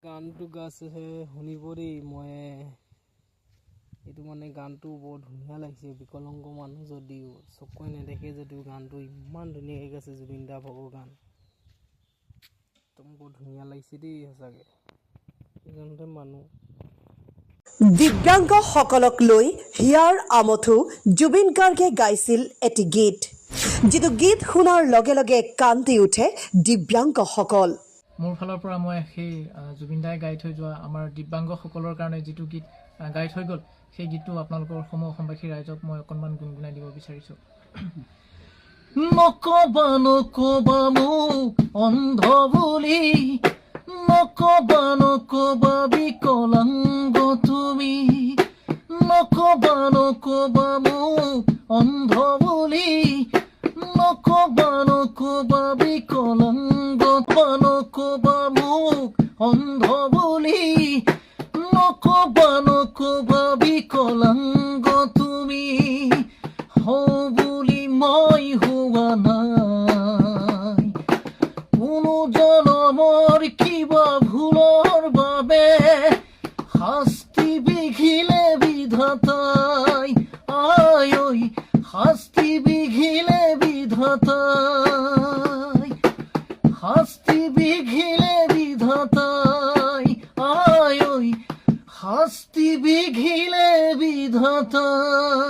গানটো গাইছে শুনিব দেই মই এইটো মানে গানটো বৰ ধুনীয়া লাগিছে বিকলাংগ মানুহ যদিও চকুৱে নেদেখে যদিও গানটো ইমান ধুনীয়াকৈ গাইছে জুবিন দা ভাগৰ গান একদম বৰ ধুনীয়া লাগিছে দেই সঁচাকৈ এজনতে মানুহ দিব্যাংগসকলক লৈ হিয়াৰ আমঠু জুবিন গাৰ্গে গাইছিল এটি গীত যিটো গীত শুনাৰ লগে লগে কান্দি উঠে দিব্যাংগসকল মোৰ ফালৰ পৰা মই সেই জুবিন দাই গাই থৈ যোৱা আমাৰ দিব্যাংগসকলৰ কাৰণে যিটো গীত গাই থৈ গ'ল সেই গীতটো আপোনালোকৰ অসমবাসী ৰাইজক মই অকণমান গুণগুণাই দিব বিচাৰিছোঁ নকবা নকবা মোক অন্ধ বুলি নকবা নকবা বিকলাংগ তুমি নকবা নকবা মোক অন্ধ বুলি নকবা নকবা বিকলাংগ নকবা মোক অন্ধ বুলি নকবা নকবা বিকলাংগ তুমি হওঁ বুলি মই হোৱা নাই কোনো জনমৰ কিবা ভুলৰ বাবে শাস্তি বিঘিলে বিধাতাই আই ঐ শাস্তি বিঘিলে বিধাতাই শাস্তি বিঘিলে বিধাতাই আই ঐ শাস্তি বিঘিলে বিধাতাই